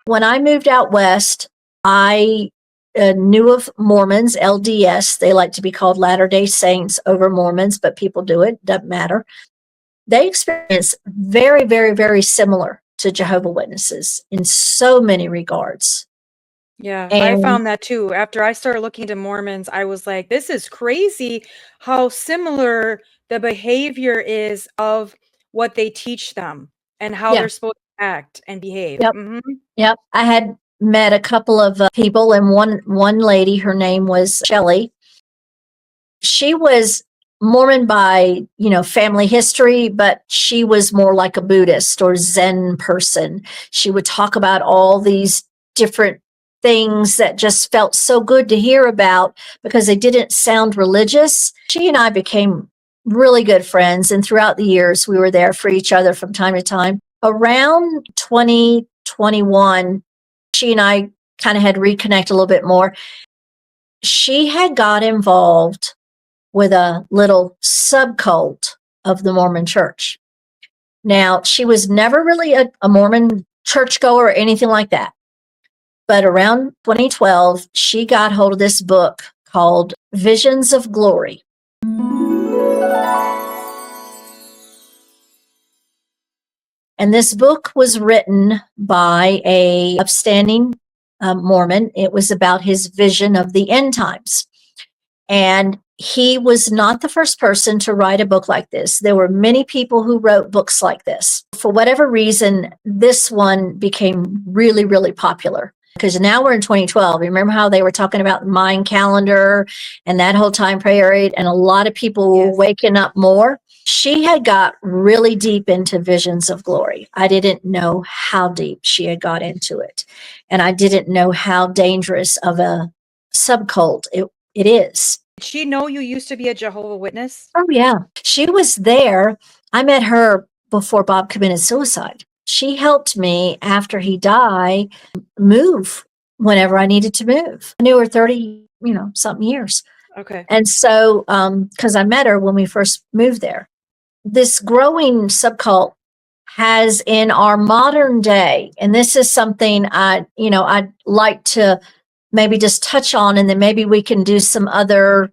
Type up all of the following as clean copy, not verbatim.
When I moved out west, I knew of Mormons LDS. They like to be called Latter-day Saints over Mormons, but people do it, doesn't matter. They experience very, very, very similar to Jehovah's Witnesses in so many regards. Yeah, I And found that too. After I started looking into Mormons, I was like, this is crazy how similar the behavior is of what they teach them and how yeah, they're supposed to act and behave. yep, Hmm. yep. I had met a couple of people, and one lady, her name was Shelley. She was Mormon by, family history, but she was more like a Buddhist or Zen person. She would talk about all these different things that just felt so good to hear about because they didn't sound religious. She and I became really good friends, and throughout the years, we were there for each other from time to time. Around 2021, she and I kind of had reconnect a little bit more. She had got involved with a little subcult of the Mormon church. Now, she was never really a Mormon churchgoer or anything like that. But around 2012, she got hold of this book called Visions of Glory. And this book was written by a upstanding Mormon. It was about his vision of the end times. And he was not the first person to write a book like this. There were many people who wrote books like this. For whatever reason, this one became really, really popular. Because now we're in 2012. Remember how they were talking about the Mayan calendar and that whole time period, and a lot of people were waking up more. She had got really deep into Visions of Glory. I didn't know how deep she had got into it. And I didn't know how dangerous of a subcult it is. Did she know you used to be a Jehovah's Witness? Oh, yeah. She was there. I met her before Bob committed suicide. She helped me after he died move whenever I needed to move. I knew her 30, something years. Okay. And so, because I met her when we first moved there, this growing subcult has in our modern day, and this is something I'd like to maybe just touch on, and then maybe we can do some other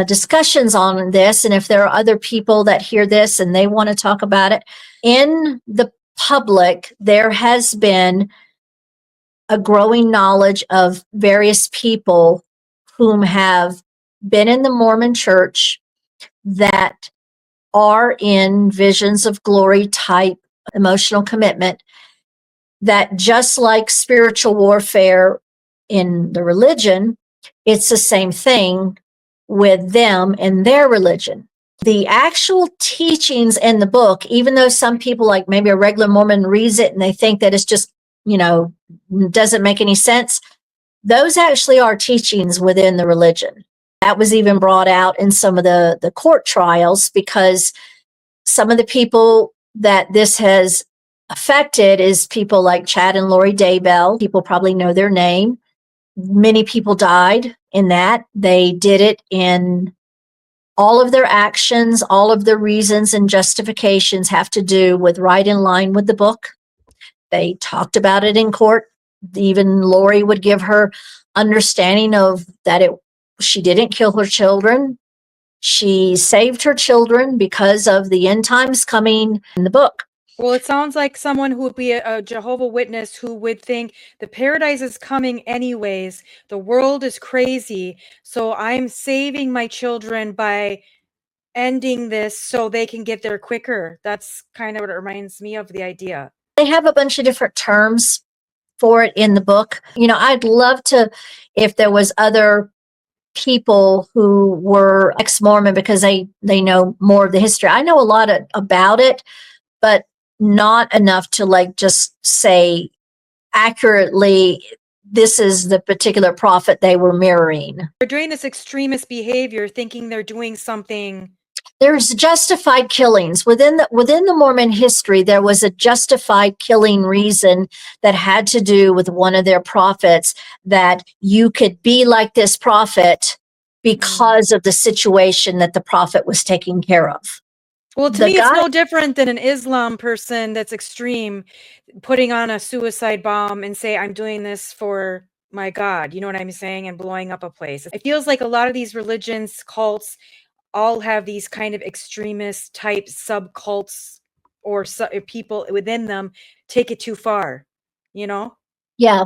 discussions on this. And if there are other people that hear this and they want to talk about it, in the public, there has been a growing knowledge of various people whom have been in the Mormon church that are in Visions of Glory type emotional commitment, that just like spiritual warfare in the religion, it's the same thing with them and their religion. The actual teachings in the book, even though some people, like maybe a regular Mormon, reads it and they think that it's just, doesn't make any sense, those actually are teachings within the religion. That was even brought out in some of the court trials, because some of the people that this has affected is people like Chad and Lori Daybell. People probably know their name. Many people died in that. They did it in all of their actions, all of their reasons and justifications have to do with right in line with the book. They talked about it in court. Even Lori would give her understanding of that she didn't kill her children. She saved her children because of the end times coming in the book. Well, it sounds like someone who would be a Jehovah's Witness who would think the paradise is coming anyways. The world is crazy. So I'm saving my children by ending this so they can get there quicker. That's kind of what it reminds me of, the idea. They have a bunch of different terms for it in the book. I'd love to, if there was other people who were ex-Mormon, because they know more of the history. I know a lot about it, but not enough to just say accurately, this is the particular prophet they were mirroring. They're doing this extremist behavior, thinking they're doing something. There's justified killings within the Mormon history. There was a justified killing reason that had to do with one of their prophets, that you could be like this prophet because of the situation that the prophet was taking care of. Well, to The me, it's guy, no different than an Islam person that's extreme putting on a suicide bomb and say, I'm doing this for my God. You know what I'm saying? And blowing up a place. It feels like a lot of these religions, cults, all have these kind of extremist type subcults or people within them take it too far, you know? yeah,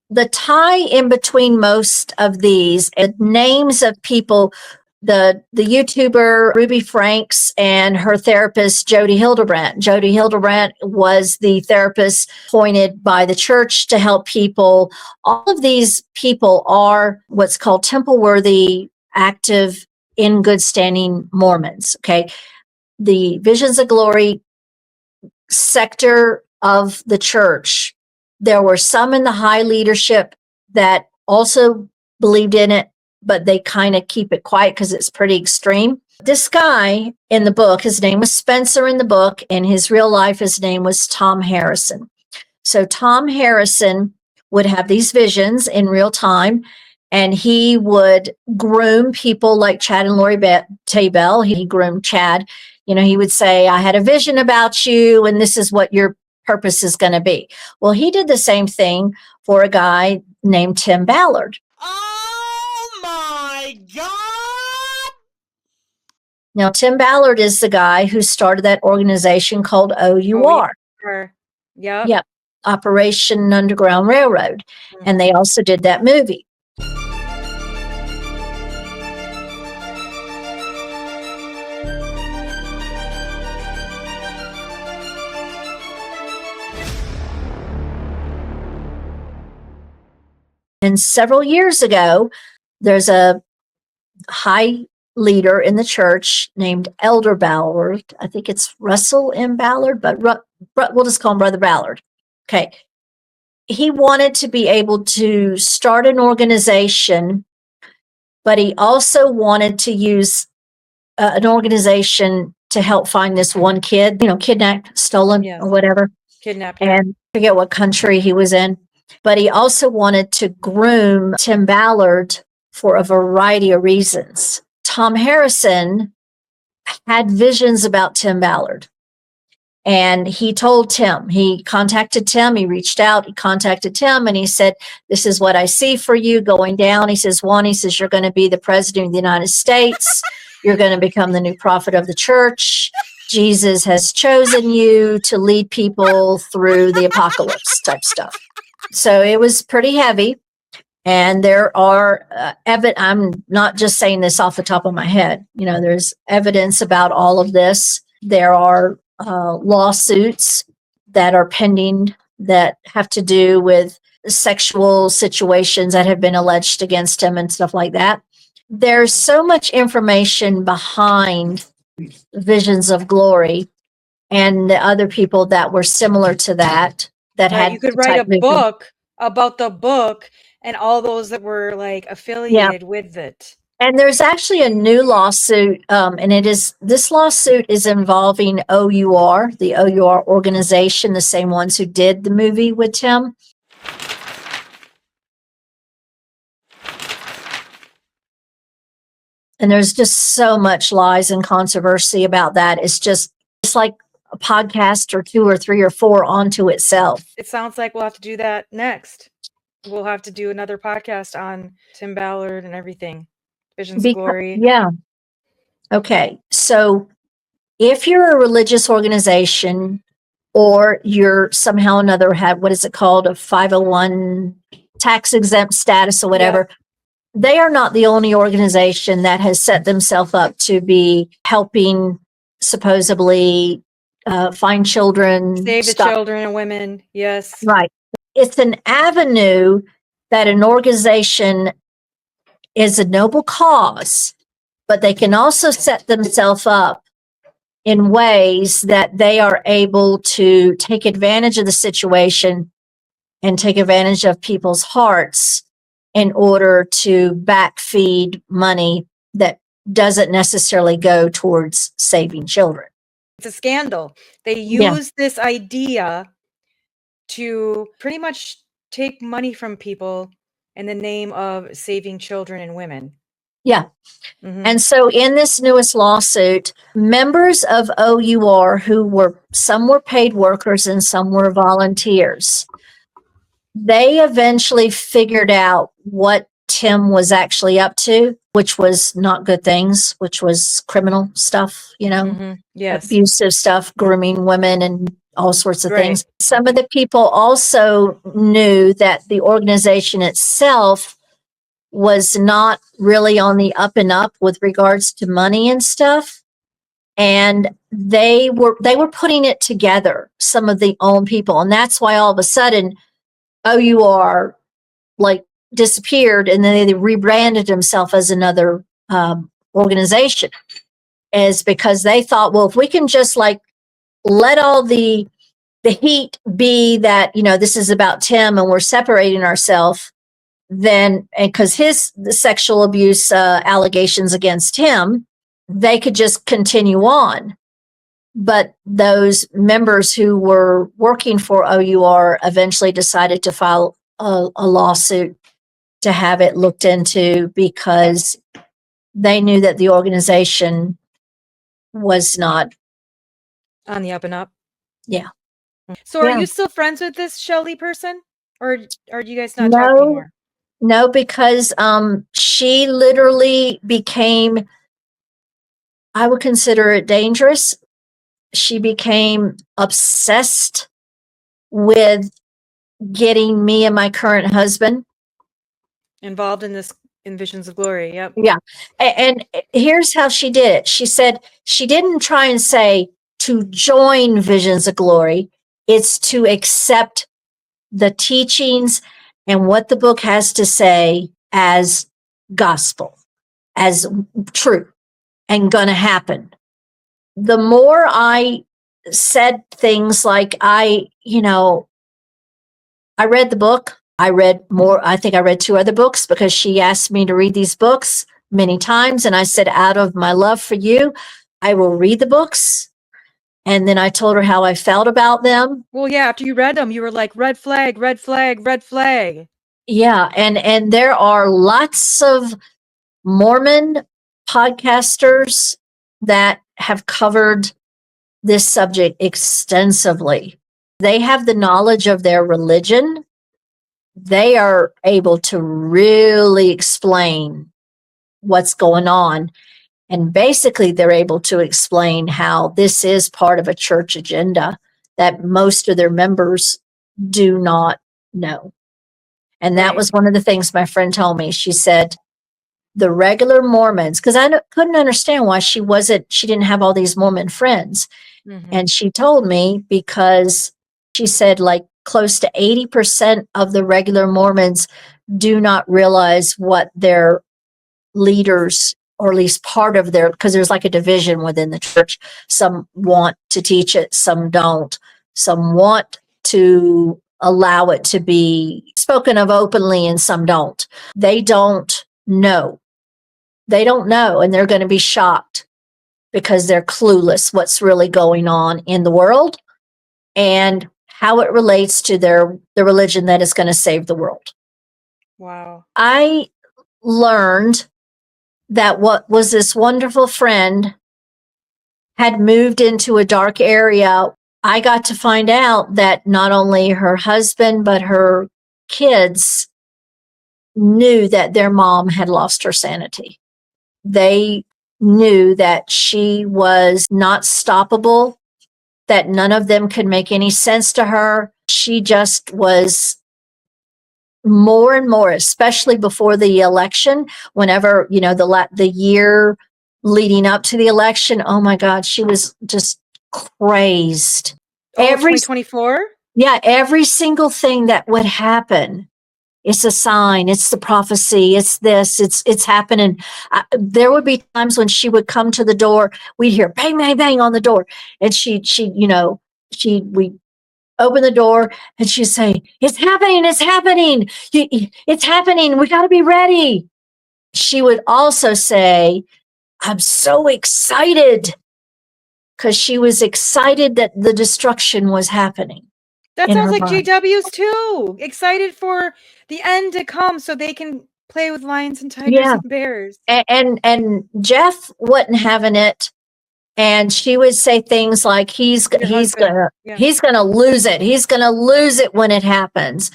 the tie in between most of these and names of people, the YouTuber Ruby Franks and her therapist Jody Hildebrandt. Jody Hildebrandt was the therapist appointed by the church to help people. All of these people are what's called temple worthy, active, in good standing Mormons. Okay. The Visions of Glory sector of the church, there were some in the high leadership that also believed in it, but they kind of keep it quiet because it's pretty extreme. This guy in the book, his name was Spencer in the book, and his real life, his name was Thom Harrison. So Thom Harrison would have these visions in real time, and he would groom people like Chad and Lori Daybell. He groomed Chad. He would say, I had a vision about you, and this is what your purpose is going to be. Well, he did the same thing for a guy named Tim Ballard. Oh my God! Now, Tim Ballard is the guy who started that organization called OUR. Yeah. Yep. Operation Underground Railroad. And they also did that movie. And several years ago, there's a high leader in the church named Elder Ballard. I think it's Russell M. Ballard, but we'll just call him Brother Ballard. Okay. He wanted to be able to start an organization, but he also wanted to use an organization to help find this one kid, kidnapped, stolen, Yes. or whatever. Kidnapped. Yeah. And I forget what country he was in. But he also wanted to groom Tim Ballard for a variety of reasons. Thom Harrison had visions about Tim Ballard. And he told Tim, he contacted Tim, he reached out, he contacted Tim, and he said, this is what I see for you going down. He says, one, he says, you're going to be the president of the United States. You're going to become the new prophet of the church. Jesus has chosen you to lead people through the apocalypse type stuff. So it was pretty heavy. And there are I'm not just saying this off the top of my head. There's evidence about all of this. There are lawsuits that are pending that have to do with sexual situations that have been alleged against him and stuff like that. There's so much information behind Visions of Glory and the other people that were similar to that had. You could write a book about the book and all those that were like affiliated with it. And there's actually a new lawsuit, and this lawsuit is involving OUR, the OUR organization, the same ones who did the movie with Tim. And there's just so much lies and controversy about that. It's like a podcast or 2 or 3 or 4 onto itself. It sounds like we'll have to do that next. We'll have to do another podcast on Tim Ballard and everything. Visions of Glory. Yeah. Okay. So if you're a religious organization or you're somehow or another had, what is it called? A 501 tax exempt status or whatever. Yeah. They are not the only organization that has set themselves up to be helping supposedly find children. Save the children and women. Yes. Right. It's an avenue that an organization is a noble cause, but they can also set themselves up in ways that they are able to take advantage of the situation and take advantage of people's hearts in order to backfeed money that doesn't necessarily go towards saving children. It's a scandal. They use this idea to pretty much take money from people in the name of saving children and women. Yeah. Mhm. And so in this newest lawsuit, members of OUR some were paid workers and some were volunteers. They eventually figured out what Tim was actually up to, which was not good things, which was criminal stuff, Yes. abusive stuff, grooming women and all sorts of Right. things. Some of the people also knew that the organization itself was not really on the up and up with regards to money and stuff. And they were putting it together, some of the own people. And that's why all of a sudden OUR like disappeared and then they rebranded themselves as another organization, is because they thought, well, if we can just like let all the heat be that, this is about Tim and we're separating ourselves, then, and because the sexual abuse allegations against him, they could just continue on. But those members who were working for OUR eventually decided to file a lawsuit to have it looked into, because they knew that the organization was not. On the up and up. Yeah. So are Yeah. you still friends with this Shelly person? Or are you guys not talking anymore? No, because she literally became, I would consider it dangerous. She became obsessed with getting me and my current husband Involved in Visions of Glory. Yep. Yeah. And here's how she did it. She said she didn't try and say to join Visions of Glory. It's to accept the teachings and what the book has to say as gospel, as true and going to happen. The more I said things like I read the book. I read more. I think I read 2 other books because she asked me to read these books many times. And I said, out of my love for you, I will read the books. And then I told her how I felt about them. Well, yeah, after you read them, you were like, red flag, red flag, red flag. Yeah. And there are lots of Mormon podcasters that have covered this subject extensively. They have the knowledge of their religion. They are able to really explain what's going on. And basically, they're able to explain how this is part of a church agenda that most of their members do not know. And that was one of the things my friend told me. She said, the regular Mormons, because I couldn't understand why she didn't have all these Mormon friends. Mm-hmm. And she told me because she said like close to 80% of the regular Mormons do not realize what their leaders, or at least part of because there's like a division within the church. Some want to teach it, some don't. Some want to allow it to be spoken of openly and some don't. They don't know. They don't know, and they're going to be shocked because they're clueless what's really going on in the world and how it relates to the religion that is going to save the world. Wow. I learned that what was this wonderful friend had moved into a dark area. I got to find out that not only her husband, but her kids knew that their mom had lost her sanity. They knew that she was not stoppable, that none of them could make any sense to her. She just was more and more, especially before the election, whenever, the year leading up to the election, oh my God, she was just crazed. 2024? Yeah, every single thing that would happen, it's a sign, it's the prophecy, it's this, it's happening. There would be times when she would come to the door, we'd hear bang, bang, bang on the door. And we'd open the door and she'd say, it's happening, it's happening, it's happening, we got to be ready. She would also say, I'm so excited, because she was excited that the destruction was happening. That sounds like JW's too. Excited for the end to come so they can play with lions and tigers Yeah. and bears. And Jeff wasn't having it. And she would say things like, he's Your husband. gonna Yeah. he's gonna lose it. He's gonna lose it when it happens.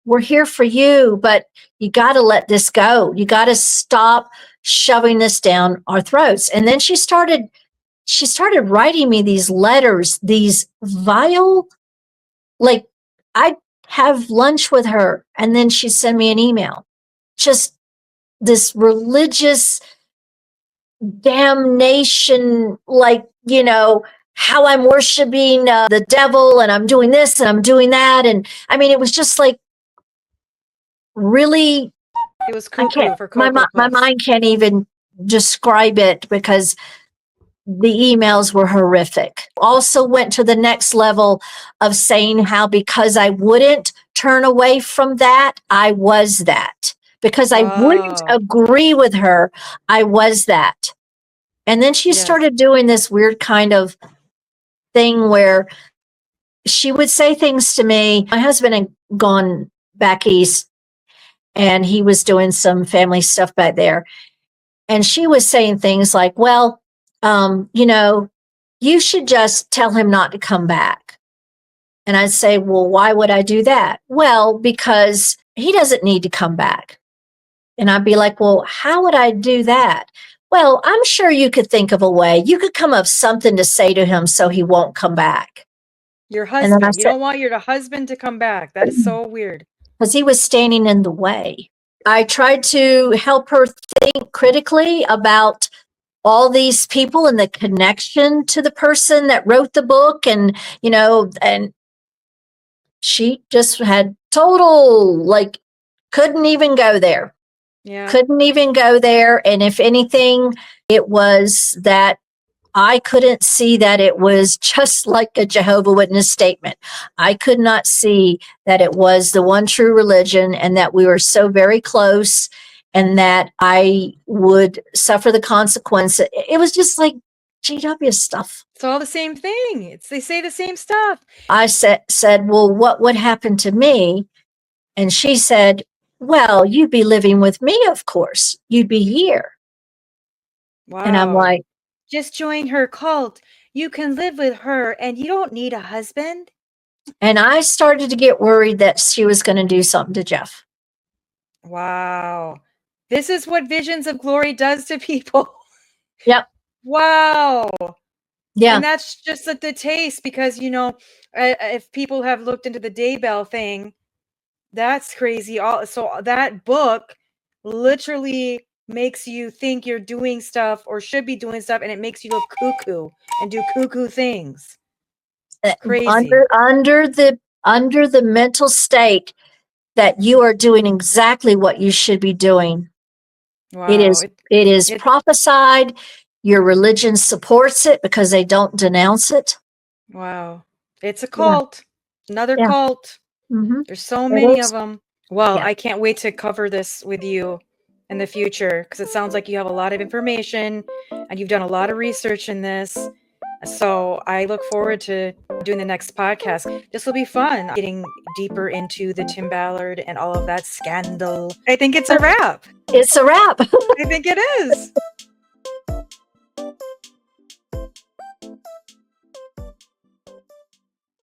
We're here for you, but you got to let this go. You got to stop shoving this down our throats. And then she started writing me these letters, these vile, like, I'd have lunch with her and then she'd send me an email. Just this religious damnation, like, how I'm worshiping the devil and I'm doing this and I'm doing that. And I mean, it was just like, really, It was cuckoo for Cocoa my Puffs. mind can't even describe it because the emails were horrific. Also went to the next level of saying how because I wouldn't turn away from that, I was that. Because I wouldn't Wow. agree with her, I was that. And then she Yes. started doing this weird kind of thing where she would say things to me. My husband had gone back east and he was doing some family stuff back there. And she was saying things like, well, you should just tell him not to come back. And I'd say, well, why would I do that? Well, because he doesn't need to come back. And I'd be like, well, how would I do that? Well, I'm sure you could think of a way. You could come up with something to say to him so he won't come back. Your And then I husband. You said, don't want your husband to come back. That is so weird. because he was standing in the way. I tried to help her think critically about all these people and the connection to the person that wrote the book. And she just had total, like, couldn't even go there. Yeah. Couldn't even go there. And if anything, it was that I couldn't see that it was just like a Jehovah Witness statement. I could not see that it was the one true religion and that we were so very close and that I would suffer the consequence. It was just like GW stuff. It's all the same thing. They say the same stuff. I said, well, what would happen to me? And she said, well, you'd be living with me, of course. You'd be here. Wow. And I'm like, just join her cult. You can live with her and you don't need a husband. and I started to get worried that she was going to do something to Jeff. Wow. This is what Visions of Glory does to people. Yep. Wow. Yeah. And that's just the taste because, if people have looked into the Daybell thing, that's crazy. So that book literally makes you think you're doing stuff or should be doing stuff, and it makes you look cuckoo and do cuckoo things. Crazy. Under the mental state that you are doing exactly what you should be doing. Wow. It is prophesied. Your religion supports it because they don't denounce it. Wow. It's a cult. Yeah. Another cult. Mm-hmm. There's so many of them. Well, I can't wait to cover this with you in the future because it sounds like you have a lot of information and you've done a lot of research in this. So I look forward to doing the next podcast. This will be fun, getting deeper into the Tim Ballard and all of that scandal. I think it's a wrap. It's a wrap. I think it is.